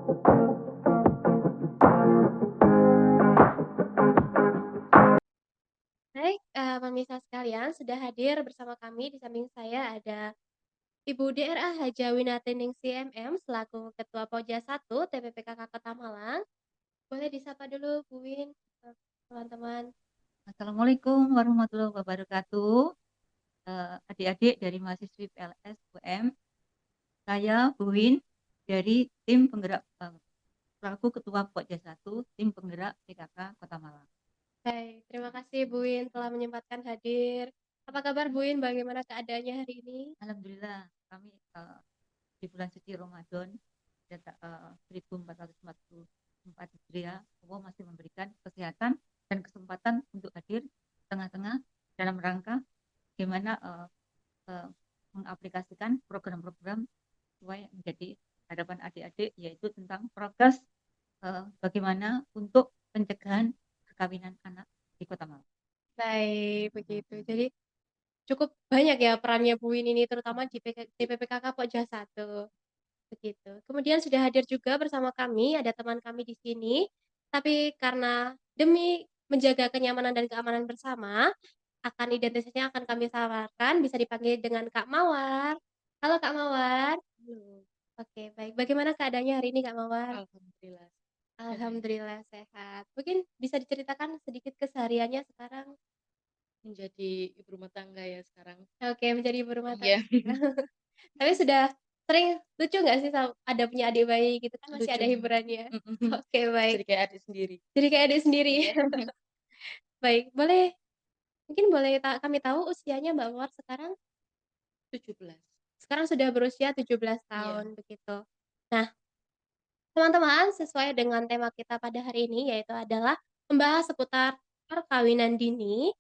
Baik, pemirsa sekalian, sudah hadir bersama kami di samping saya ada Ibu DRA Haja Winartiningsih MM selaku Ketua Pokja 1 TPPKK Kota Malang. Boleh disapa dulu Bu Win, teman-teman. Assalamualaikum warahmatullahi wabarakatuh. Adik-adik dari mahasiswi PLS UM, saya Buin dari tim penggerak selaku Ketua Pokja 1 tim penggerak PKK Kota Malang. Baik, terima kasih Bu Win telah menyempatkan hadir. Apa kabar Bu Win? Bagaimana keadaannya hari ini? Alhamdulillah kami di bulan suci Ramadan 1444 Hijriah, Allah masih memberikan kesehatan dan kesempatan untuk hadir tengah-tengah dalam rangka bagaimana mengaplikasikan program-program sesuai menjadi harapan adik-adik, yaitu tentang progres bagaimana untuk pencegahan perkawinan anak di Kota Malang. Baik, begitu. Jadi cukup banyak ya perannya Bu Win ini terutama di PPKK Pokja 1. Begitu. Kemudian sudah hadir juga bersama kami, ada teman kami di sini, tapi karena demi menjaga kenyamanan dan keamanan bersama, identitasnya akan kami samarkan, bisa dipanggil dengan Kak Mawar. Halo Kak Mawar. Halo, Oke, baik. Bagaimana keadaannya hari ini Kak Mawar? alhamdulillah sehat ya. Alhamdulillah sehat. Mungkin bisa diceritakan sedikit kesehariannya sekarang? Menjadi ibu rumah tangga ya sekarang. Oke, menjadi ibu rumah Iya, tangga. Tapi sudah sering lucu nggak sih ada punya adik bayi gitu kan masih lucu. ada hiburannya? Oke, baik. Jadi kayak adik sendiri. Jadi kayak adik sendiri. Iya, Baik, mungkin boleh kami tahu usianya Mbak Mawar sekarang? 17. Sekarang sudah berusia 17 Iya, tahun begitu. Nah, teman-teman sesuai dengan tema kita pada hari ini yaitu adalah membahas seputar perkawinan dini.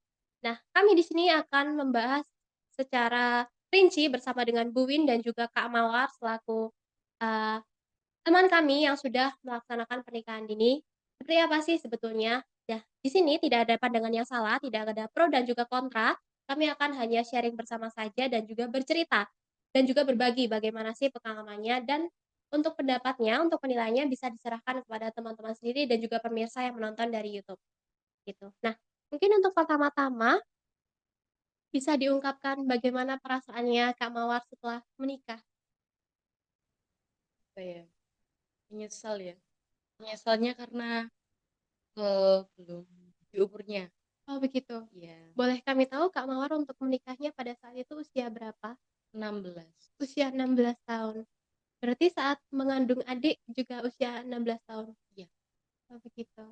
Nah, kami di sini akan membahas secara rinci bersama dengan Bu Win dan juga Kak Mawar selaku, eee, teman kami yang sudah melaksanakan pernikahan dini. Seperti apa sih sebetulnya? Nah, di sini tidak ada pandangan yang salah, tidak ada pro dan juga kontra. Kami akan hanya sharing bersama saja dan juga bercerita, dan juga berbagi bagaimana sih pengalamannya dan untuk pendapatnya, untuk penilaiannya bisa diserahkan kepada teman-teman sendiri dan juga pemirsa yang menonton dari YouTube, gitu. Nah, mungkin untuk pertama-tama bisa diungkapkan bagaimana perasaannya Kak Mawar setelah menikah? apa ya? Menyesal ya. Menyesalnya karena belum di umurnya. Oh begitu. Iya, Boleh kami tahu Kak Mawar untuk menikahnya pada saat itu usia berapa? 16. Usia 16 tahun. Berarti saat mengandung adik juga usia 16 tahun? Iya, Oh begitu.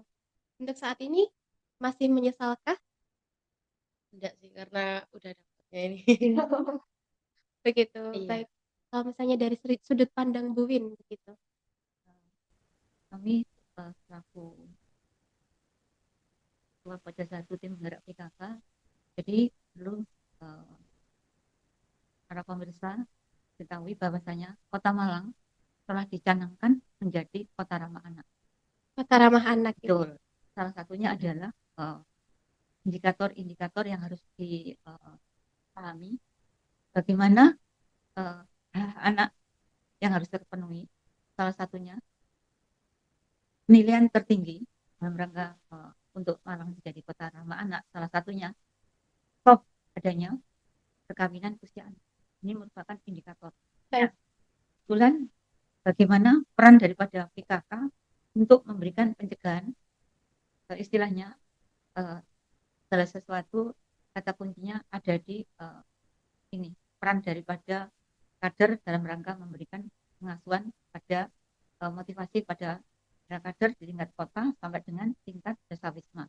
Untuk saat ini masih menyesalkah? enggak sih karena udah dapetnya ini. Begitu, Iya, baik. Kalau misalnya dari sudut pandang Bu Win begitu. Kami selaku Ketua Pokja 1 tim penggerak PKK, jadi perlu para pemirsa ketahui bahwasanya Kota Malang telah dicanangkan menjadi kota ramah anak. Kota ramah anak itu. Betul. Salah satunya adalah indikator-indikator yang harus dipahami bagaimana anak yang harus terpenuhi. Salah satunya penilaian tertinggi dalam rangka untuk Malang menjadi kota ramah anak. Salah satunya stop adanya perkawinan usia anak. Ini merupakan indikator. Baik. Kebetulan bagaimana peran daripada PKK untuk memberikan pencegahan, istilahnya segala sesuatu kata kuncinya ada di ini peran daripada kader dalam rangka memberikan pengasuhan pada motivasi pada kader di tingkat kota sampai dengan tingkat desa wisma,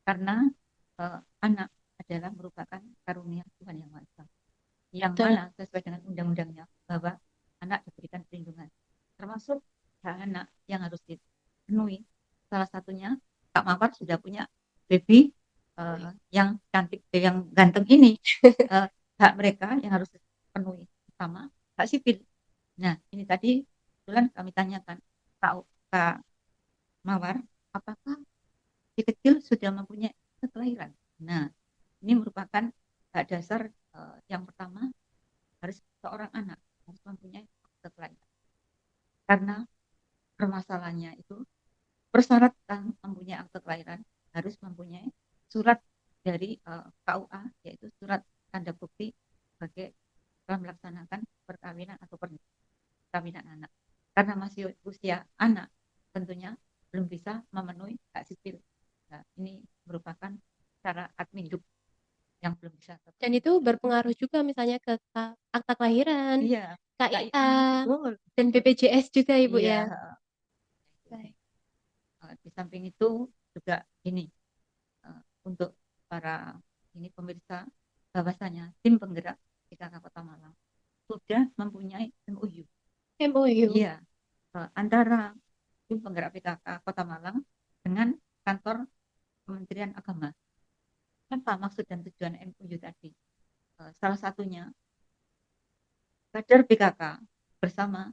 karena anak adalah merupakan karunia Tuhan yang Maha Esa, yang Betul. mana sesuai dengan undang-undangnya bahwa anak diberikan perlindungan, termasuk hak anak yang harus dipenuhi. Salah satunya Kak Mawar sudah punya baby yang cantik, yang ganteng ini. Hak mereka yang harus dipenuhi, pertama hak sipil. Nah, ini tadi kebetulan kami tanyakan Kak Mawar, apakah si kecil sudah mempunyai akte kelahiran? Nah, ini merupakan hak dasar yang pertama, harus seorang anak harus mempunyai akte kelahiran. Karena permasalahannya itu persyaratan mempunyai akte kelahiran harus mempunyai surat dari KUA, yaitu surat tanda bukti sebagai telah melaksanakan perkawinan atau perkawinan anak. Karena masih usia anak, tentunya belum bisa memenuhi hak sipil. Nah, ini merupakan cara admin duk yang belum bisa Dan terpenuhi. itu berpengaruh juga misalnya ke akta kelahiran, Iya, KIA, betul, dan betul. BPJS juga Ibu Iya, ya? heeh. Baik. Di samping itu juga ini untuk para ini pemirsa bahwasanya tim penggerak PKK Kota Malang sudah mempunyai MOU. MOU. Iya, antara tim penggerak PKK Kota Malang dengan kantor Kementerian Agama. Apa maksud dan tujuan MOU tadi? Salah satunya kader PKK bersama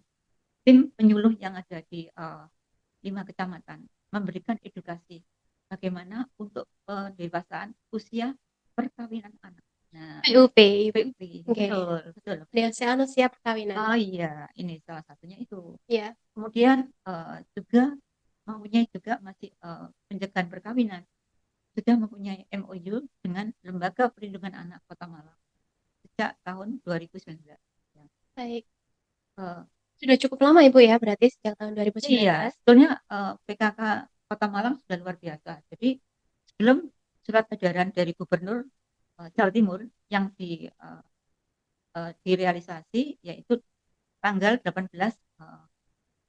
tim penyuluh yang ada di 5 kecamatan memberikan edukasi bagaimana untuk pendewasaan usia perkawinan anak. Nah, PUP, Ibu. PUP, Oke. betul, betul. Dewasa usia perkawinan. Oh iya, ini salah satunya itu. Iya. Kemudian juga mempunyai juga masih pencegahan perkawinan sudah mempunyai MOU dengan Lembaga Perlindungan Anak Kota Malang sejak tahun 2019. Ya. Baik. Eh, Sudah cukup lama Ibu ya, berarti sejak tahun 2019. Iya, sebetulnya PKK Kota Malang sudah luar biasa. Jadi sebelum surat edaran dari Gubernur Jawa Timur yang direalisasi yaitu tanggal 18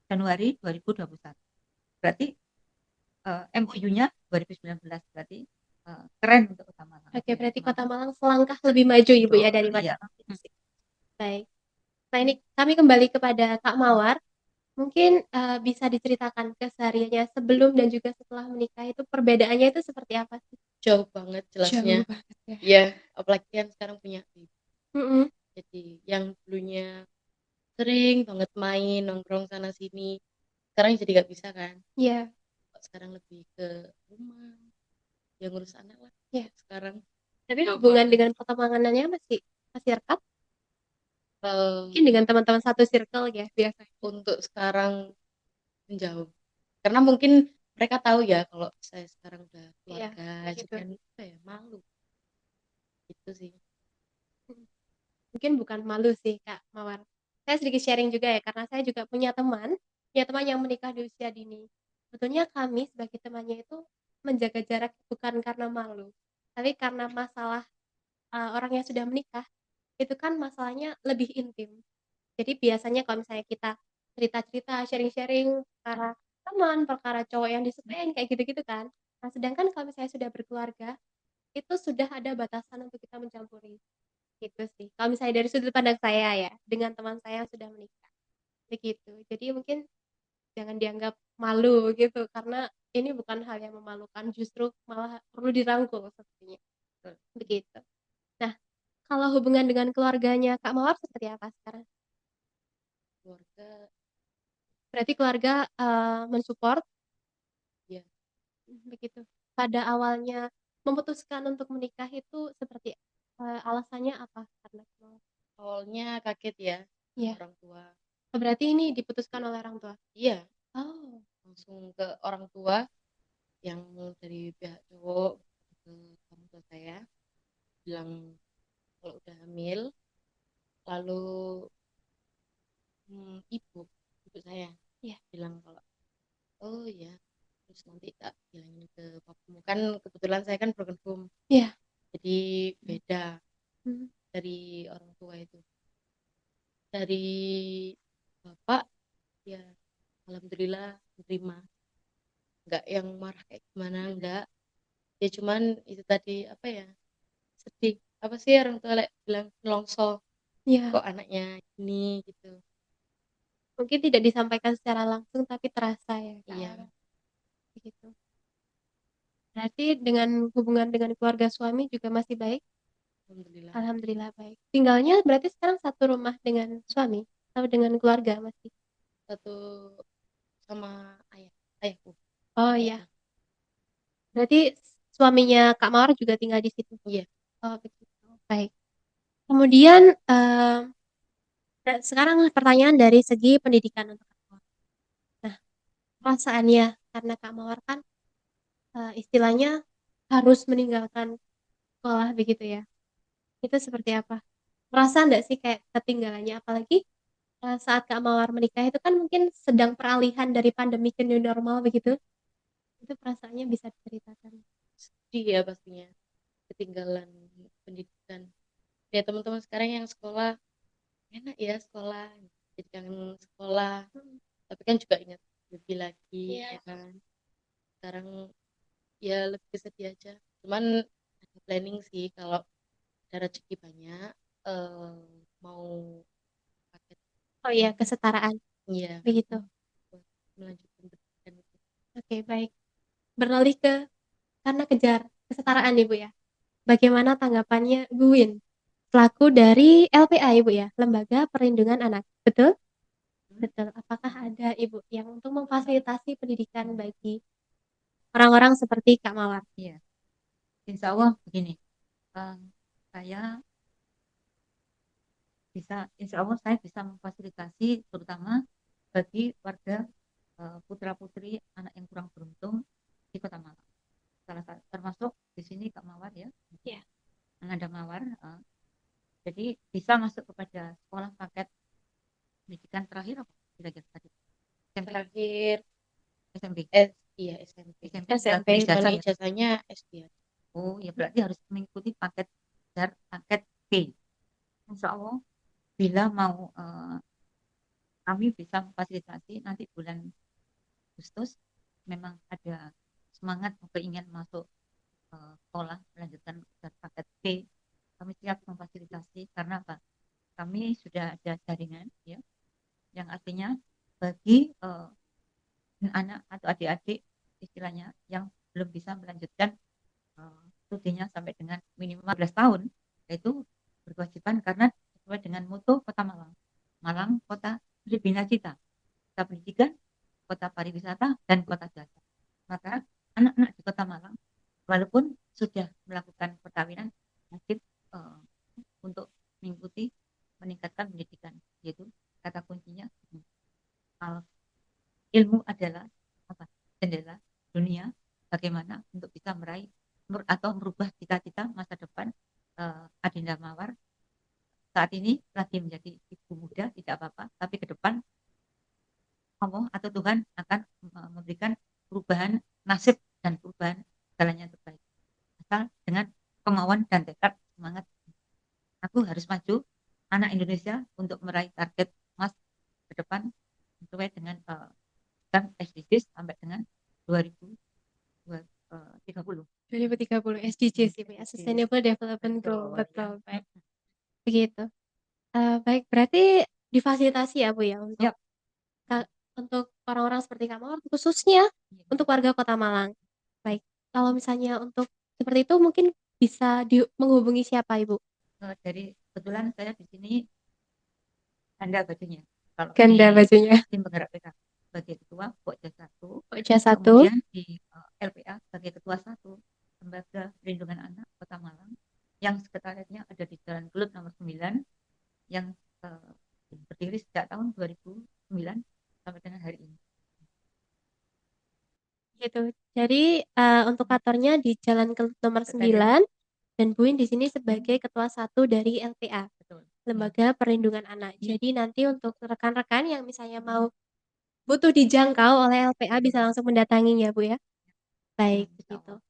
Januari 2021. Berarti MOU-nya 2019, berarti keren untuk Kota Malang. Oke, berarti Kota Malang selangkah lebih maju Ibu ya daripada Iya. Baik. Nah ini kami kembali kepada Kak Mawar. Mungkin bisa diceritakan kesehariannya sebelum dan juga setelah menikah itu perbedaannya itu seperti apa sih? Jauh banget jelasnya. Jauh banget ya. Iya, apalagi kan sekarang punya baby. Mm-mm. Jadi yang dulunya sering banget main nongkrong sana sini, sekarang jadi nggak bisa kan? Iya. Kok sekarang lebih ke rumah, yang ngurus anak lah. Iya. Sekarang Tapi hubungan dengan pertemanannya masih rekat? Mungkin dengan teman-teman satu circle ya biasanya. untuk sekarang menjauh. Karena mungkin mereka tahu ya kalau saya sekarang udah keluarga, Iya, jadi gitu. kan apa ya, malu. Itu sih. Mungkin bukan malu sih Kak Mawar. Saya sedikit sharing juga ya karena saya juga punya teman yang menikah di usia dini. Sebetulnya kami sebagai temannya itu menjaga jarak bukan karena malu, tapi karena masalah orang yang sudah menikah itu kan masalahnya lebih intim. Jadi biasanya kalau misalnya kita cerita-cerita, sharing-sharing perkara teman, perkara cowok yang disukain kayak gitu-gitu kan. Nah, sedangkan kalau misalnya sudah berkeluarga, itu sudah ada batasan untuk kita mencampuri. Gitu sih. Kalau misalnya dari sudut pandang saya ya, dengan teman saya yang sudah menikah. Begitu. Jadi mungkin jangan dianggap malu gitu, karena ini bukan hal yang memalukan, justru malah perlu dirangkul sepertinya. Begitu. Nah, kalau hubungan dengan keluarganya Kak Mawar seperti apa sekarang? Keluarga, Berarti keluarga, mensupport? ya Begitu. Pada awalnya memutuskan untuk menikah itu seperti, alasannya apa? Karena awalnya kaget ya sama iya. orang tua. Oh, berarti ini diputuskan oleh orang tua? Iya, Oh. langsung ke orang tua yang dari pihak cowok ke orang tua saya bilang kalau udah hamil, lalu ibu saya Iya. bilang kalau oh ya, terus nanti tak bilangin ke papamu, kan kebetulan saya kan broken home, Iya. jadi beda Mmm. dari orang tua itu. Dari bapak ya alhamdulillah terima, nggak yang marah kayak gimana, enggak, ya cuman itu tadi apa ya, sedih, apa sih orang tua bilang nelongso, Iya. kok anaknya ini gitu. Mungkin tidak disampaikan secara langsung tapi terasa ya, Kak, Iya, begitu. Berarti dengan hubungan dengan keluarga suami juga masih baik? alhamdulillah. Alhamdulillah baik. Tinggalnya berarti sekarang satu rumah dengan suami atau dengan keluarga masih? Satu sama ayahku. Oh, iya. Berarti suaminya Kak Mawar juga tinggal di situ? Iya. Oh, begitu, baik. Kemudian, sekarang pertanyaan dari segi pendidikan untuk Kak Mawar. Nah, perasaannya karena Kak Mawar kan, istilahnya harus meninggalkan sekolah begitu ya, itu seperti apa? Merasa nggak sih kayak ketinggalannya? Apalagi, saat Kak Mawar menikah itu kan mungkin sedang peralihan dari pandemi ke new normal begitu, itu perasaannya bisa diceritakan? Sedih ya pastinya, ketinggalan pendidikan. Ya teman-teman sekarang yang sekolah, enak ya sekolah, jadi kangen sekolah. Mhm, Tapi kan juga ingat lebih lagi, iya. ya kan. Sekarang ya lebih sedih aja. Cuman ada planning sih kalau ada rezeki banyak, mau paket, Oh iya, kesetaraan, iya, begitu. buat melanjutkan pendidikan itu. Oke, baik. Beralih ke karena kejar kesetaraan Ibu ya. Bagaimana tanggapannya Bu Win, selaku dari LPA Ibu ya, Lembaga Perlindungan Anak, betul? Betul. Apakah ada Ibu yang untuk memfasilitasi pendidikan bagi orang-orang seperti Kak Mawar? Iya, insya Allah begini. eh, saya insya Allah saya bisa memfasilitasi terutama bagi warga putra-putri anak yang kurang beruntung di Kota Malang. Salah satu termasuk di sini Kak Mawar ya, Ya. Anda Mawar. Jadi bisa masuk kepada sekolah paket pendidikan terakhir apa kira-kira tadi? SMP, Terakhir SMP, iya SMP. SMP sudah SMP Kalau berijazah ya. ijazahnya SD. Oh ya berarti harus mengikuti paket B. Insya Allah bila mau kami bisa memfasilitasi nanti bulan Agustus memang ada semangat keinginan masuk sekolah melanjutkan paket B, kami siap memfasilitasi karena apa? Kami sudah ada jaringan ya, yang artinya bagi anak atau adik-adik istilahnya yang belum bisa melanjutkan studinya sampai dengan minimal 15 tahun, yaitu berkewajiban karena sesuai dengan mutu Kota Malang. Malang kota berbina cita, kota pendidikan, kota pariwisata, dan kota jasa. Maka anak-anak di Kota Malang, walaupun sudah melakukan perkawinan, wajib uh, untuk mengikuti meningkatkan pendidikan, yaitu kata kuncinya ilmu adalah apa? Jendela dunia. Bagaimana untuk bisa meraih atau merubah cita-cita masa depan Adinda Mawar saat ini lagi menjadi ibu muda tidak apa-apa, tapi ke depan Allah atau Tuhan akan memberikan perubahan nasib dan perubahan jalannya terbaik. Asal dengan kemauan dan tekad semangat, aku harus maju anak Indonesia untuk meraih target emas ke depan sesuai dengan kan SDGs sampai dengan 2030. 2030 SDGs Ibu ya, Sustainable Development Goal, betul, baik. Begitu. Baik, berarti difasilitasi ya Bu ya Siap. untuk orang-orang seperti Kak Mawar, khususnya Iya. untuk warga Kota Malang. Baik, kalau misalnya untuk seperti itu mungkin bisa menghubungi siapa Ibu? Dari kebetulan saya di sini ganda bajunya. Kalau Ganda di bajunya. tim penggerak PKK sebagai ketua Pokja 1, Pokja 1, kemudian di LPA sebagai ketua 1 Lembaga Perlindungan Anak Kota Malang yang sekretariatnya ada di Jalan Kelut nomor 9 yang berdiri sejak tahun 2009 sampai dengan hari ini. gitu. Jadi, untuk kantornya di Jalan Kelut nomor 9 dan Bu Win di sini sebagai ketua 1 dari LPA, Betul. Lembaga Perlindungan Anak. Jadi nanti untuk rekan-rekan yang misalnya mau butuh dijangkau oleh LPA bisa langsung mendatangi ya, Bu, ya? Baik, Insya begitu. Allah.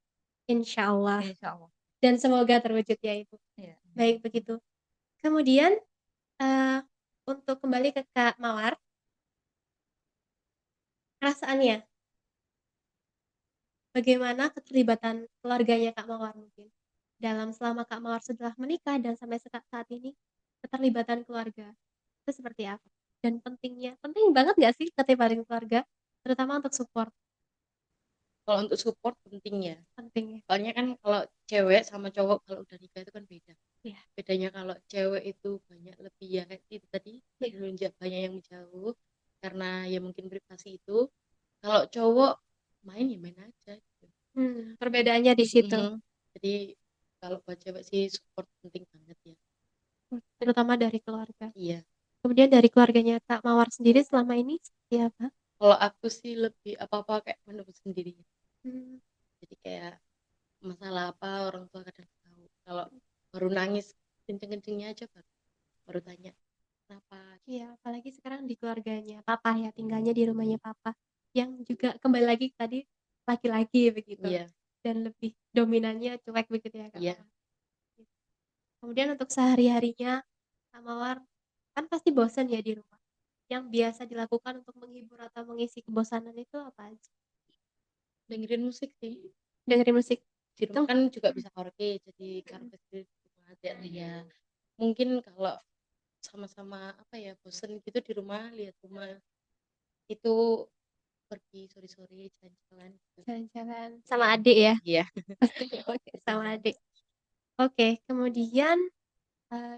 Insya Allah. Insya Allah. Dan semoga terwujud ya, Ibu. Iya. Baik, begitu. Kemudian, untuk kembali ke Kak Mawar, perasaannya, bagaimana keterlibatan keluarganya Kak Mawar mungkin? Selama Kak Mawar sudah menikah dan sampai saat ini, keterlibatan keluarga, itu seperti apa? Dan penting banget nggak sih keterlibatan keluarga? Terutama untuk support, Kalau untuk support penting ya. penting ya? Soalnya kan kalau cewek sama cowok kalau udah nikah itu kan beda. Iya. Bedanya kalau cewek itu banyak lebih ya kayak itu tadi, banyak yang menjauh karena ya mungkin privasi itu. Kalau cowok main ya main aja gitu. Perbedaannya di situ. Jadi kalau buat cewek sih support penting banget ya. Terutama dari keluarga. Iya. Kemudian dari keluarganya Kak Mawar sendiri selama ini seperti apa? Kalau aku sih lebih apa-apa kayak menebus sendiri. Hmm, Jadi kayak masalah apa orang tua kadang tahu. Kalau baru nangis kenceng-kencengnya aja baru tanya kenapa. iya, apalagi sekarang di keluarganya papa ya, tinggalnya di rumahnya papa, yang juga kembali lagi tadi laki-laki begitu, Iya, dan lebih dominannya cuek begitu ya, Kak iya. Mawar? Kemudian untuk sehari-harinya, Kak Mawar, kan pasti bosan ya di rumah. Yang biasa dilakukan untuk menghibur atau mengisi kebosanan itu apa aja? Dengerin musik sih. Dengerin musik? Di Itu rumah kan juga mhm bisa karaoke, jadi mhm karaoke sendiri di rumah aja dia. Mungkin kalau sama-sama apa ya bosen gitu di rumah lihat rumah itu pergi sore-sore jalan-jalan gitu. jalan-jalan sama adik ya? Iya. Oke oke, sama adik. Oke, kemudian,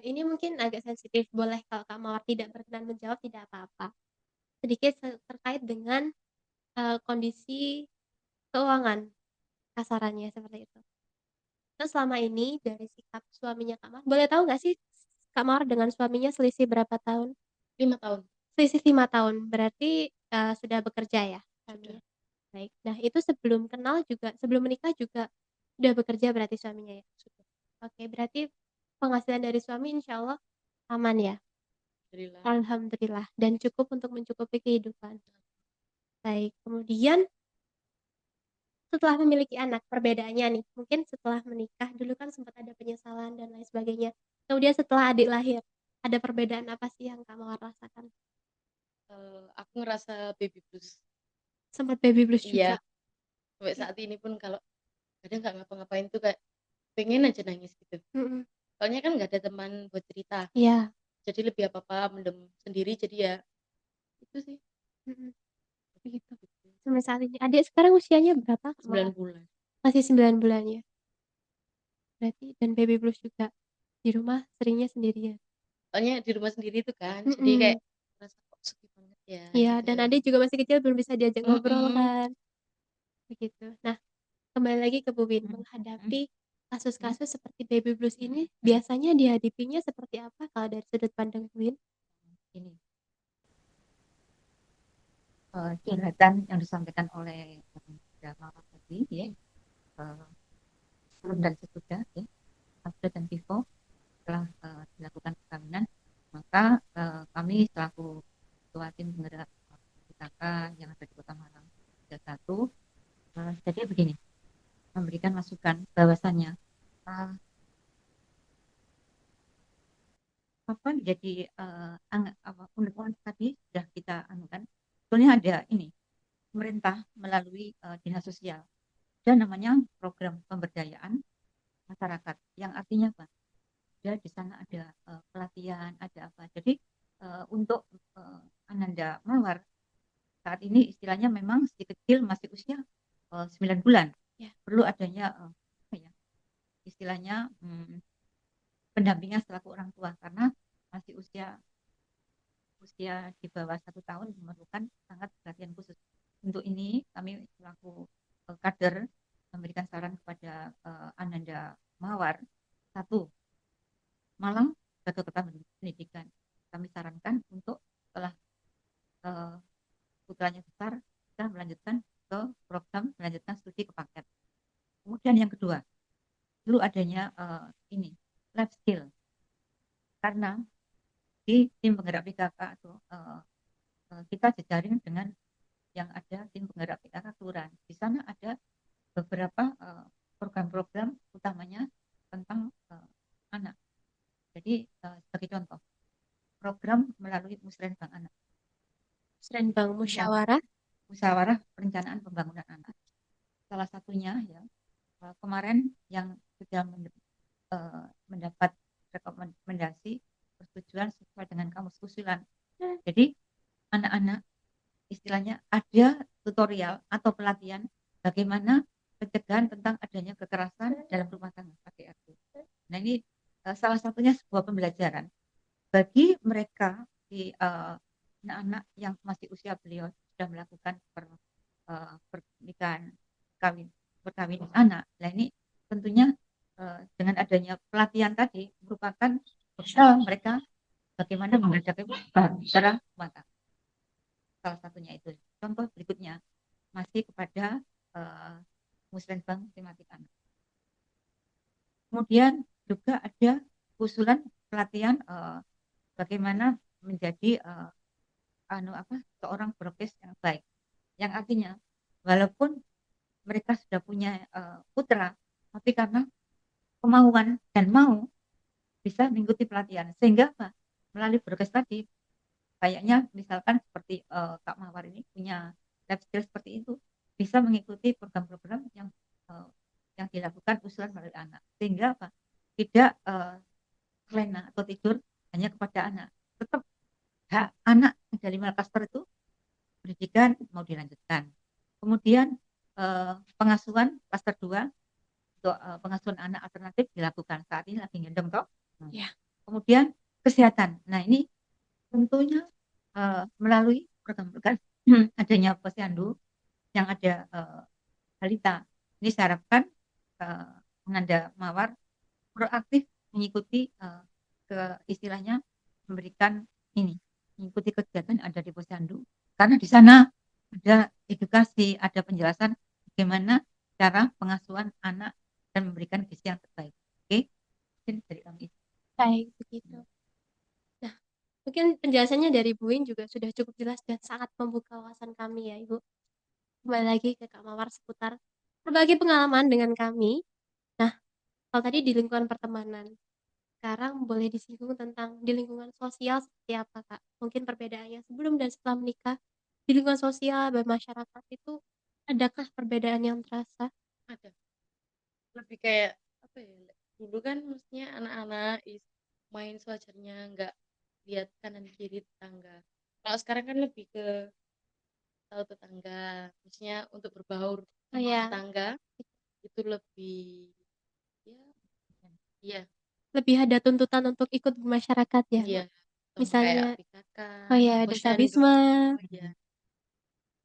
ini mungkin agak sensitif, boleh kalau Kak Mawar tidak berkenan menjawab tidak apa-apa. Sedikit terkait dengan, kondisi keuangan, kasarannya seperti itu. Terus selama ini dari sikap suaminya Kak Mawar boleh tahu nggak sih Kak Mawar dengan suaminya selisih berapa tahun? 5 tahun Selisih 5 tahun, berarti, sudah bekerja ya sudah. suaminya? Baik. Nah itu sebelum kenal juga sebelum menikah juga udah bekerja berarti suaminya ya? Sudah. Oke, berarti penghasilan dari suami insyaallah aman ya? Alhamdulillah. Alhamdulillah dan cukup untuk mencukupi kehidupan. Baik, kemudian setelah memiliki anak, perbedaannya nih, mungkin setelah menikah dulu kan sempat ada penyesalan dan lain sebagainya. Kemudian setelah adik lahir, ada perbedaan apa sih yang Kak Mawar rasakan? Aku ngerasa baby blues. Sempat baby blues Iya, juga? sampai Oke. saat ini pun kalau kadang nggak ngapa-ngapain tuh kayak pengen aja nangis gitu. Mhm. Soalnya kan nggak ada teman buat cerita. Iya. Jadi lebih apa-apa mendem sendiri jadi ya itu sih. Mhm. Begitu. Gitu. Sampai saat ini. Adik sekarang usianya berapa Kak 9 Mawar? bulan. Masih 9 bulan ya? Berarti dan baby blues juga, di rumah seringnya sendirian? Soalnya di rumah sendiri tuh kan, jadi kayak Mhm. ngerasa kok sepi banget ya Iya, gitu. dan adik juga masih kecil belum bisa diajak ngobrol Mhm. kan, begitu. Nah, kembali lagi ke Bu Win, Mhm, mhm, menghadapi mhm. kasus-kasus seperti baby blues ini biasanya dihadapinya seperti apa kalau dari sudut pandang Bu Win? Ini curhatan yang disampaikan oleh Mama tadi ya, eh, sebelum dan sesudah ya, Alfred dan Vivo setelah dilakukan perkawinan, maka kami selaku ketua tim penggerak PKK yang ada di Kota Malang 31, jadi begini, memberikan masukan bahwasannya uh, apa jadi undang-undang tadi sudah kita anukan, sebetulnya ada ini pemerintah melalui dinas sosial dan namanya program pemberdayaan masyarakat yang artinya apa? Ya di sana ada pelatihan, ada apa. Jadi untuk Ananda Mawar saat ini istilahnya memang si kecil masih usia 9 bulan. Ya. Perlu adanya apa ya? Istilahnya pendampingan selaku orang tua karena masih usia usia di bawah 1 tahun memerlukan sangat perhatian khusus. Untuk ini kami selaku kader memberikan saran kepada Ananda Mawar. Satu, Malang sebagai kota pendidikan. Kami sarankan untuk setelah uh, putranya besar, kita melanjutkan ke program melanjutkan studi ke paket. Kemudian yang kedua, perlu adanya ini life skill karena di tim penggerak PKK atau kita jejaring dengan yang ada tim penggerak PKK kelurahan. Di sana ada beberapa program-program utamanya tentang anak. Jadi sebagai contoh, program melalui Musrenbang Anak. Musrenbang, Ya, musyawarah? musyawarah perencanaan pembangunan anak. Salah satunya ya kemarin yang sudah mendapat rekomendasi persetujuan sesuai dengan kamus usulan. Jadi anak-anak istilahnya ada tutorial atau pelatihan bagaimana pencegahan tentang adanya kekerasan dalam rumah tangga KDRT. Nah ini salah satunya sebuah pembelajaran bagi mereka di anak-anak yang masih usia beliau sudah melakukan pernikahan perkawinan anak. Nah ini tentunya dengan adanya pelatihan tadi merupakan bekal mereka bagaimana menghadapi bahtera rumah tangga. Salah satunya itu. contoh berikutnya masih kepada Musrenbang tematik anak. Kemudian juga ada usulan pelatihan bagaimana menjadi seorang prokes yang baik. Yang artinya walaupun mereka sudah punya putra, tapi karena kemauan dan mau bisa mengikuti pelatihan sehingga apa? Melalui prokes tadi kayaknya misalkan seperti Kak Mawar ini punya life skill seperti itu bisa mengikuti program-program yang dilakukan usulan melalui anak sehingga apa? Tidak terlena atau tidur hanya kepada anak. Tetap hak anak dari Makassar itu pendidikan mau dilanjutkan. Kemudian pengasuhan klaster 2 untuk pengasuhan anak alternatif dilakukan. Saat ini lagi ngendong toh. Ya. Kemudian kesehatan. Nah, ini tentunya melalui program-program adanya posyandu yang ada balita. Ini saya harapkan Ananda Mawar proaktif mengikuti ke istilahnya memberikan ini mengikuti kegiatan yang ada di posyandu karena di sana ada edukasi, ada penjelasan bagaimana cara pengasuhan anak dan memberikan gizi yang terbaik. Oke, mungkin dari kami. Baik, begitu. Nah, mungkin penjelasannya dari Bu Win juga sudah cukup jelas dan sangat membuka wawasan kami ya, Ibu. Kembali lagi ke Kak Mawar seputar berbagi pengalaman dengan kami. Nah, kalau tadi di lingkungan pertemanan, sekarang boleh disinggung tentang di lingkungan sosial seperti apa, Kak? Mungkin perbedaannya sebelum dan setelah menikah, di lingkungan sosial bermasyarakat itu adakah perbedaan yang terasa? Ada. Lebih kayak apa ya? Dulu kan maksudnya anak-anak main sewajarnya, nggak lihat kanan kiri tetangga. Kalau sekarang kan lebih ke tahu tetangga, maksudnya untuk berbaur Oh ya, tetangga itu lebih ya iya lebih ada tuntutan untuk ikut bermasyarakat ya, iya Bu? sama kayak Misalnya, PKK, oh ya, desa posyandu, Bisma, iya.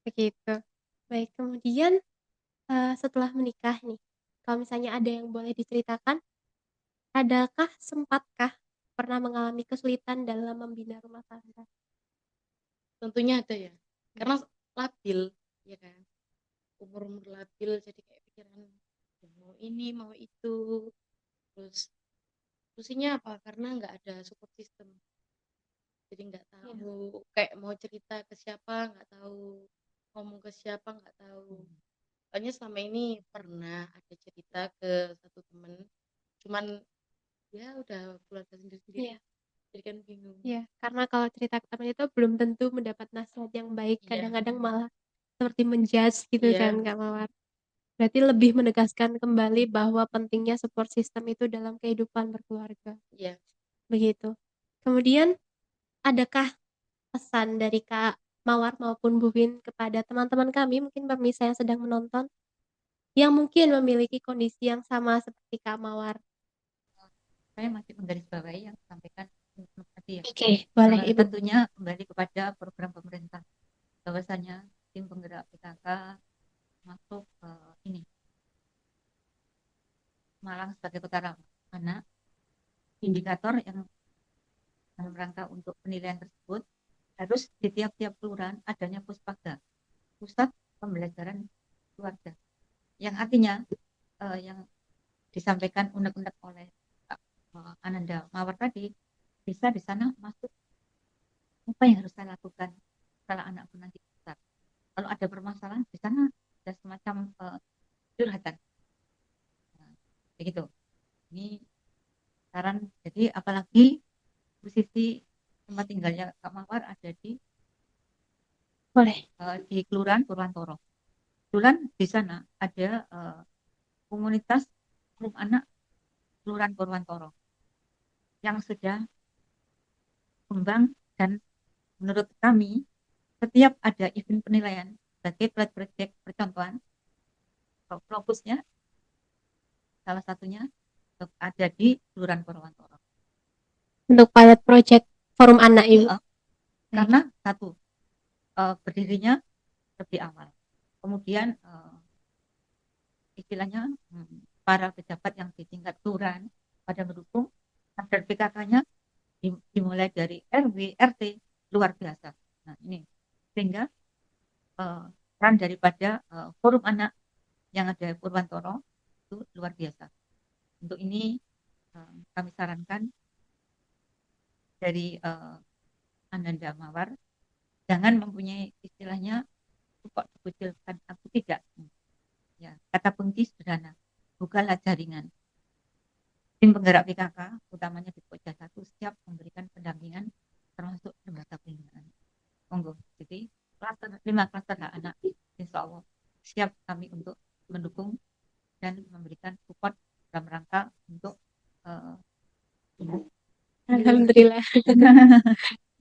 begitu. Baik, kemudian setelah menikah nih, kalau misalnya ada yang boleh diceritakan, sempatkah pernah mengalami kesulitan dalam membina rumah tangga? Tentunya ada ya, karena labil ya kan, umur labil jadi kayak pikiran ya mau ini mau itu, terus fungsinya apa karena nggak ada support system, jadi nggak Iya. tahu kayak mau cerita ke siapa nggak tahu, ngomong ke siapa nggak tahu. Soalnya selama ini pernah ada cerita ke satu temen, cuman ya udah keluarga sendiri-sendiri, Iya. jadi kan bingung. Iya, karena kalau cerita ke teman itu belum tentu mendapat nasihat yang baik, Iya. kadang-kadang malah seperti men-judge gitu Iya. kan, Kak Mawar. Berarti lebih menegaskan kembali bahwa pentingnya support system itu dalam kehidupan berkeluarga, Iya. begitu. Kemudian, adakah pesan dari Kak Mawar maupun Bu Win kepada teman-teman kami, mungkin pemirsa yang sedang menonton, yang mungkin memiliki kondisi yang sama seperti Kak Mawar? Saya masih menggarisbawahi yang disampaikan tadi ya. Oke, boleh Ibu. Tentunya kembali kepada program pemerintah bahwasanya tim penggerak PKK masuk ini Malang sebagai kota ramah anak. Indikator yang dalam rangka untuk penilaian tersebut harus di tiap-tiap kelurahan adanya puspaga, pusat pembelajaran keluarga, yang artinya yang disampaikan unek-unek oleh Ananda Mawar tadi, bisa di sana masuk apa yang harus saya lakukan setelah anakku nanti besar. Kalau ada permasalahan di sana ada semacam curhatan. Nah, begitu. Ini saran. Jadi apalagi posisi tempat tinggalnya Kak Mawar ada di Boleh. di Kelurahan Purwantoro. Kebetulan di sana ada komunitas forum anak Kelurahan Purwantoro yang sudah kembang dan menurut kami setiap ada event penilaian sebagai pilot project percontohan, fokusnya salah satunya ada di Kelurahan Purwantoro. Untuk pilot project forum anak Ibu. Karena satu berdirinya lebih awal, kemudian istilahnya para pejabat yang di tingkat kelurahan pada mendukung agar PKK-nya dimulai dari RW RT luar biasa. Nah ini sehingga peran daripada forum anak yang ada di Purwantoro itu luar biasa. Untuk ini kami sarankan dari Ananda Mawar jangan mempunyai istilahnya kok dikucilkan aku tidak. Ya, kata kunci sederhana, bukalah jaringan. Tim penggerak PKK, utamanya di Pokja 1, siap memberikan pendampingan termasuk lembaga perlindungan. Monggo, jadi klaster 5 klaster hak anak, insya Allah siap kami untuk mendukung dan memberikan support dalam rangka untuk Alhamdulillah.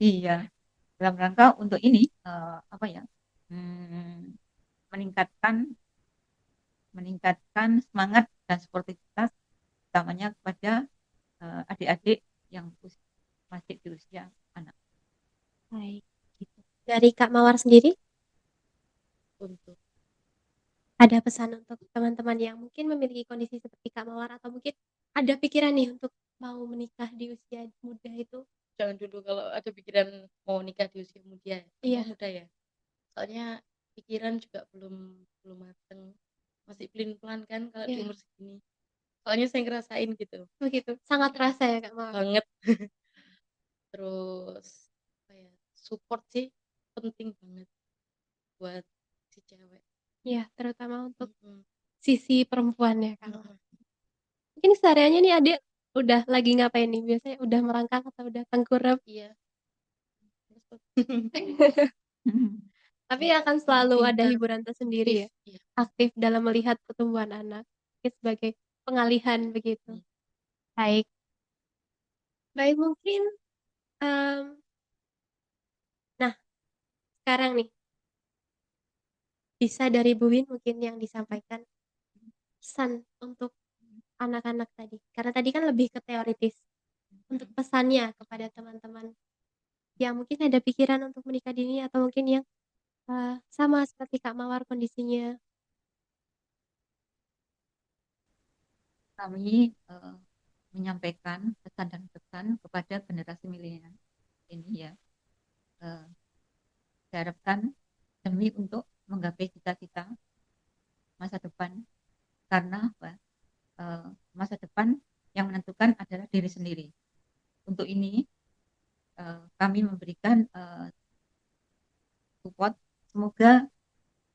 iya, dalam rangka untuk ini apa ya, meningkatkan semangat dan sportivitas utamanya kepada adik-adik yang masih di usia anak. Baik. Gitu. Dari Kak Mawar sendiri, Untuk ada pesan untuk teman-teman yang mungkin memiliki kondisi seperti Kak Mawar atau mungkin ada pikiran nih untuk mau menikah di usia muda itu? jangan dulu kalau ada pikiran mau nikah di usia muda, Iya. muda ya. Soalnya pikiran juga belum belum mateng, masih pelin-pelan kan kalau di Iya. umur segini. Soalnya saya ngerasain gitu Begitu. Sangat terasa ya Kak Mawar. banget. Terus apa ya, support sih penting banget buat si cewek. Iya, terutama untuk Mhm, sisi perempuan ya Kak Mawar. heeh, Mungkin sehariannya nih adik udah lagi ngapain nih? Biasanya udah merangkak atau udah tengkurap? iya. Terus Tapi akan selalu ada pintar, hiburan tersendiri ya? aktif, iya, Aktif dalam melihat pertumbuhan anak. Mungkin sebagai pengalihan begitu. iya. Baik. Baik mungkin, mmm, nah sekarang nih, bisa dari Bu Win mungkin yang disampaikan pesan untuk anak-anak tadi. Karena tadi kan lebih ke teoritis. Untuk pesannya kepada teman-teman yang mungkin ada pikiran untuk menikah dini atau mungkin yang, sama seperti Kak Mawar kondisinya. Kami menyampaikan pesan dan pesan kepada generasi milenial ini ya, diharapkan demi untuk menggapai cita-cita masa depan karena apa? Masa depan yang menentukan adalah diri sendiri. Untuk ini kami memberikan support, semoga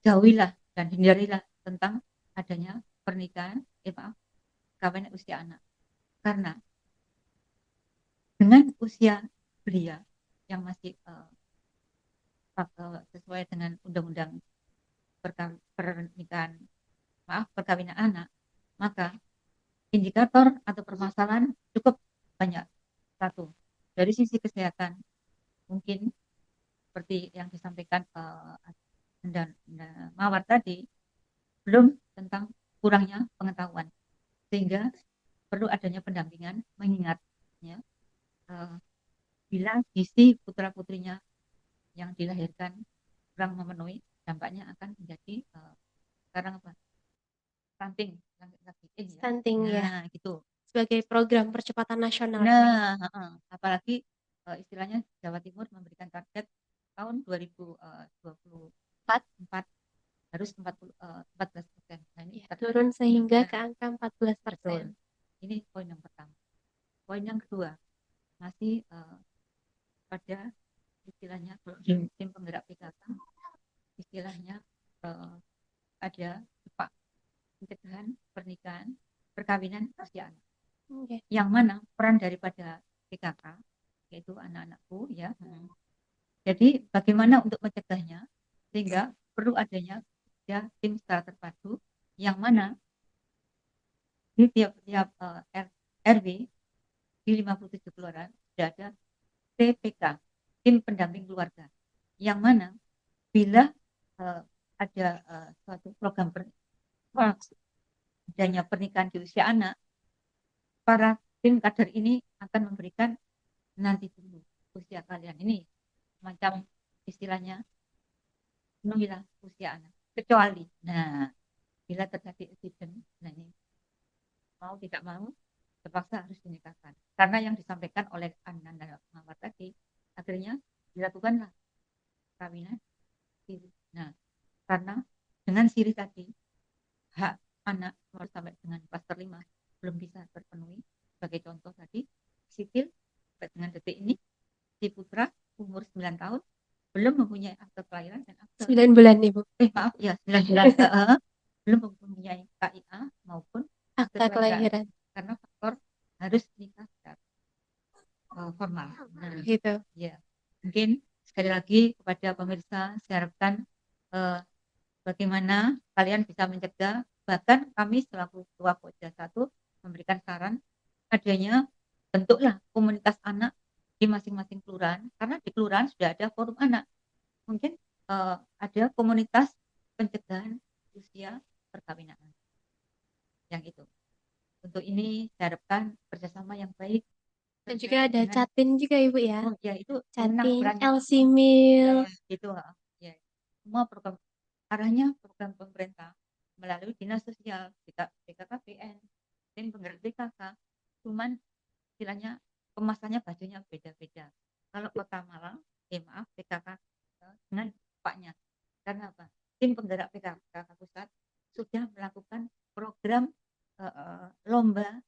jauhilah dan hindarilah tentang adanya pernikahan, maaf, kawin usia anak. Karena dengan usia belia yang masih sesuai dengan undang-undang pernikahan, maaf, perkawinan anak, maka indikator atau permasalahan cukup banyak. Satu, dari sisi kesehatan, mungkin seperti yang disampaikan dan Mawar tadi, belum tentang kurangnya pengetahuan, sehingga perlu adanya pendampingan, mengingatnya bila gizi putra putrinya yang dilahirkan kurang memenuhi, dampaknya akan menjadi sekarang apa, stunting laki-laki ya. Stunting ya, Nah gitu. sebagai program percepatan nasional ya, Kak, ya? Nah, apalagi istilahnya Jawa Timur memberikan target tahun 2024 harus 14%. Nah ini Iya, turun sehingga ke nah, angka betul. 14%. Ini poin yang pertama. Poin yang kedua masih pada istilahnya tim penggerak PKK, istilahnya ada Pak pencegahan pernikahan perkawinan usia anak. Oke. Yang mana peran daripada PKK yaitu anak-anakku ya. Jadi bagaimana untuk mencegahnya sehingga perlu adanya ya tim secara terpadu yang mana di tiap-tiap RW di 57 kelurahan sudah ada TPK, tim pendamping keluarga, yang mana bila ada suatu program adanya pernikahan di usia anak, para tim kader ini akan memberikan nanti dulu usia kalian ini macam istilahnya penuhilah usia anak kecuali nah bila terjadi accident, nah ini mau tidak mau terpaksa harus dinikahkan karena yang disampaikan oleh Ananda Mawar tadi akhirnya dilakukanlah kawinan. Nah karena dengan siri tadi hak anak sampai dengan klaster 5 belum bisa terpenuhi. Sebagai contoh tadi sipil sampai dengan detik ini si putra umur 9 tahun belum mempunyai akte kelahiran dan akte 9 bulan Ibu. maaf ya 9 bulan belum mempunyai KIA maupun akte Akta kelahiran kelahiran. karena faktor harus nikah secara formal. Nah, Gitu. ya mungkin sekali lagi kepada pemirsa saya harapkan bagaimana kalian bisa mencegah, bahkan kami selaku ketua Pokja 1 memberikan saran adanya bentuklah komunitas anak di masing-masing kelurahan karena di kelurahan sudah ada forum anak. Mungkin ada komunitas pencegahan usia perkawinan yang itu. Untuk ini saya harapkan kerjasama yang baik Dan juga ada dengan Catin juga Ibu ya. oh ya itu Catin, perannya LC Mil. gitu ya. Semua program arahnya program pemerintah melalui dinas sosial, BKKBN, tim penggerak PKK. Cuman istilahnya kemasannya bajunya beda-beda. Kalau Kota Malang, maaf PKK dengan Paknya. Karena apa? Tim penggerak PKK pusat sudah melakukan program lomba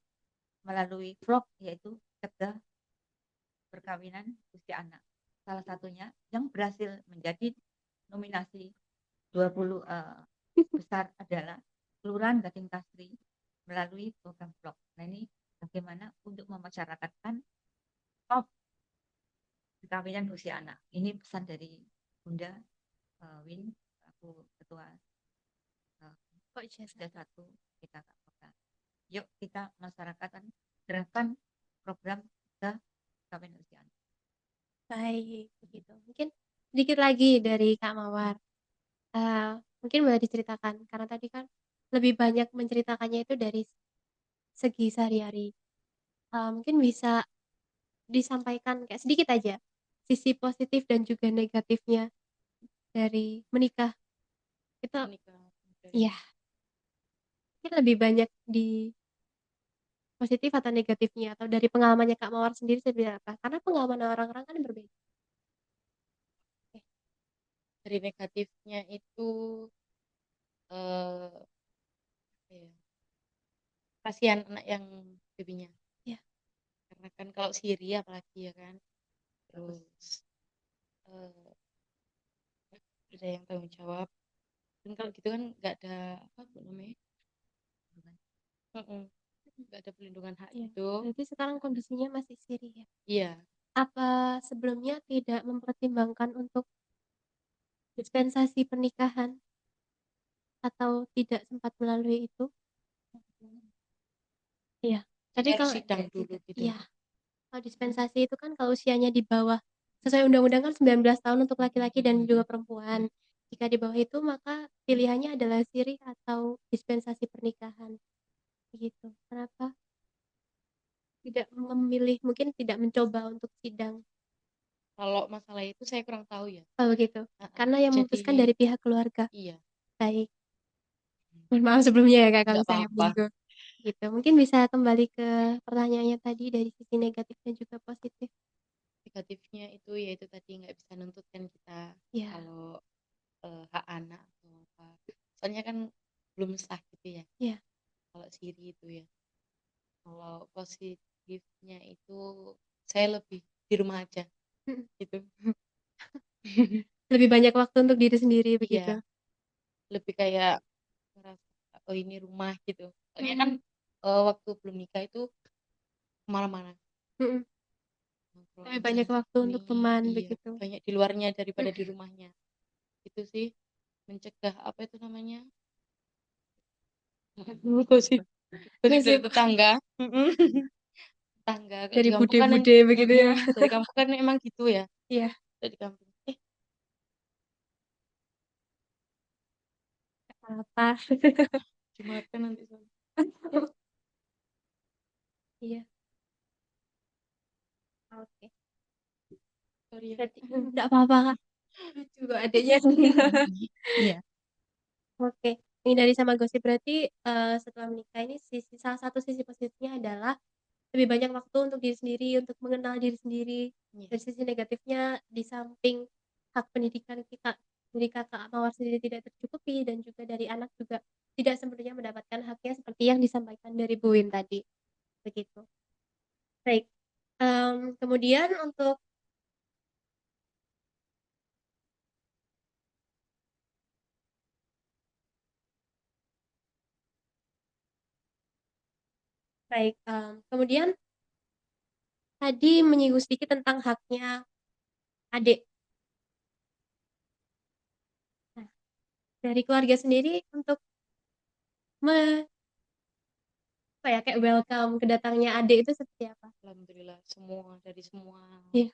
melalui vlog yaitu cegah perkawinan usia anak. Salah satunya yang berhasil menjadi nominasi 20 besar adalah Kelurahan Gading Kasri melalui program vlog. Nah ini bagaimana untuk memasyarakatkan top perkawinan usia anak. Ini pesan dari Bunda Win, aku ketua Pokja 1 kita Kota. Yuk kita masyarakatan gerakan program kita perkawinan usia anak. Baik, begitu. Mungkin sedikit lagi dari Kak Mawar. Mungkin boleh diceritakan karena tadi kan lebih banyak menceritakannya itu dari segi sehari-hari. Mungkin bisa disampaikan kayak sedikit aja sisi positif dan juga negatifnya dari menikah. Itu Menikah muda. iya, mungkin lebih banyak di positif atau negatifnya atau dari pengalamannya Kak Mawar sendiri seperti apa? Karena pengalaman orang-orang kan berbeda. Oke. Dari negatifnya itu apa ya, kasihan anak yang babynya. Iya. Karena kan kalau siri apalagi ya kan. Terus ada yang tanggung jawab. Dan kalau gitu kan nggak ada apa namanya? Nggak ada pelindungan hak Iya. itu. Berarti sekarang kondisinya masih siri ya? Iya. Apa sebelumnya tidak mempertimbangkan untuk dispensasi pernikahan atau tidak sempat melalui itu? Iya. Tapi Harus kalau sidang dulu gitu. iya, kalau dispensasi itu kan kalau usianya di bawah sesuai undang-undang kan 19 tahun untuk laki-laki dan juga perempuan. Jika di bawah itu maka pilihannya adalah siri atau dispensasi pernikahan. Begitu. Kenapa tidak memilih mungkin tidak mencoba untuk sidang? Kalau masalah itu saya kurang tahu ya. Oh begitu. Karena yang memutuskan Jadi dari pihak keluarga. iya. Baik. Mohon maaf sebelumnya ya Kak kalau Nggak saya apa-apa. menyinggung. Gitu. Mungkin bisa kembali ke pertanyaannya tadi dari sisi negatif dan juga positif. Negatifnya itu yaitu tadi nggak bisa nuntutkan kita Iya. kalau hak anak atau apa. Soalnya kan belum sah gitu ya. Iya. Kalau siri itu ya. Kalau positifnya itu saya lebih di rumah aja Mhm. gitu. Lebih banyak waktu untuk diri sendiri Iya. begitu. Lebih kayak merasa oh ini rumah gitu. Soalnya kan waktu belum nikah itu kemana-mana. Mhm. Nongkrong Lebih aja banyak waktu untuk ini teman iya begitu. banyak di luarnya daripada di rumahnya. Itu sih mencegah apa itu namanya? Gosip dari tetangga. Tetangga kalau Dari di kampung kan bude-bude begitu ya. dari kampung kan emang gitu ya. Iya. Dari kampung. Apa? Dimakan nanti sama. Iya. Oke. Sorry ya. Berarti enggak apa-apa Kak. Lucu kok adiknya. Iya. Oke. Ini dari sama gosip berarti setelah menikah ini salah satu sisi positifnya adalah lebih banyak waktu untuk diri sendiri, untuk mengenal diri sendiri. Iya. Dari sisi negatifnya di samping hak pendidikan kita dari Kakak mawar sendiri tidak tercukupi dan juga dari anak juga tidak sepenuhnya mendapatkan haknya seperti yang disampaikan dari Bu Win tadi, begitu. Baik, kemudian untuk baik, kemudian tadi menyinggung sedikit tentang haknya adik. Nah, dari keluarga sendiri untuk me apa ya, kayak welcome kedatangnya adik itu seperti apa? Alhamdulillah dari semua Iya,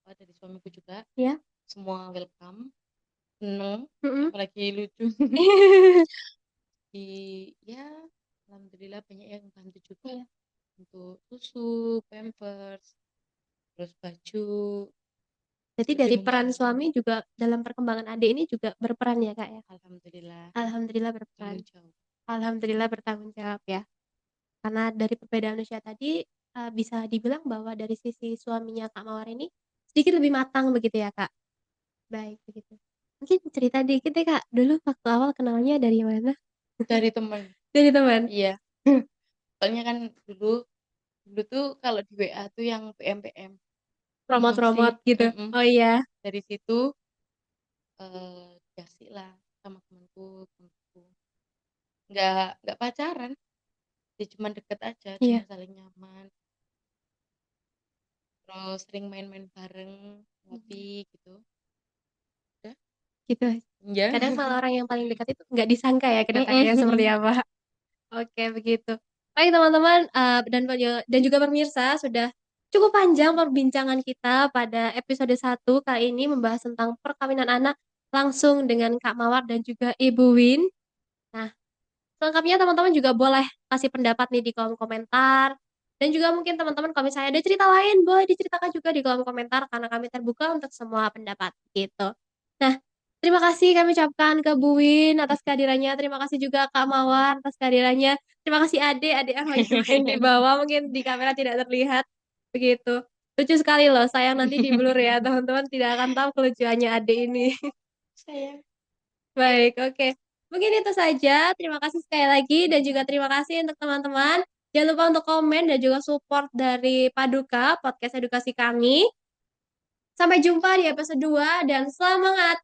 dari suamiku juga iya, semua welcome, seneng, mhm. apalagi lucu. Ya alhamdulillah banyak yang bantu juga Iya, untuk susu, pampers, terus baju, berarti lebih dari peran membantu. suami juga dalam perkembangan adik ini juga berperan ya, Kak, ya? Alhamdulillah Alhamdulillah berperan. tanggung jawab. Alhamdulillah bertanggung jawab ya. Karena dari perbedaan usia tadi, bisa dibilang bahwa dari sisi suaminya Kak Mawar ini sedikit lebih matang begitu ya, Kak? Baik begitu. Mungkin cerita dikit deh, Kak, dulu waktu awal kenalnya dari mana? Dari teman, Dari teman? iya. Soalnya kan dulu dulu tuh kalau di WA tuh yang PM-PM promosi, Promot-promot gitu? Oh iya, dari situ dikasih lah sama temanku. Nggak pacaran, ya cuma deket aja, cuma iya, saling nyaman. Terus sering main-main bareng, mhm, ngopi gitu. Udah, gitu. iya. Kadang malah orang yang paling dekat itu nggak disangka ya kedatangannya seperti Mhm. apa. Oke begitu. Baik teman-teman, dan juga pemirsa sudah cukup panjang perbincangan kita pada episode 1 kali ini membahas tentang perkawinan anak langsung dengan Kak Mawar dan juga Ibu Win. Nah, selengkapnya teman-teman juga boleh kasih pendapat nih di kolom komentar, dan juga mungkin teman-teman kalau misalnya ada cerita lain boleh diceritakan juga di kolom komentar karena kami terbuka untuk semua pendapat, gitu. Nah, terima kasih kami ucapkan ke Bu Win atas kehadirannya, terima kasih juga Kak Mawar atas kehadirannya, terima kasih Adik yang lagi main di bawah mungkin di kamera tidak terlihat, begitu. Lucu sekali loh, sayang nanti di-blur ya teman-teman tidak akan tahu kelucuannya Adik ini. Sayang. Baik, oke. Mungkin itu saja. Terima kasih sekali lagi dan juga terima kasih untuk teman-teman. Jangan lupa untuk komen dan juga support dari Paduka, podcast edukasi kami. Sampai jumpa di episode 2 dan semangat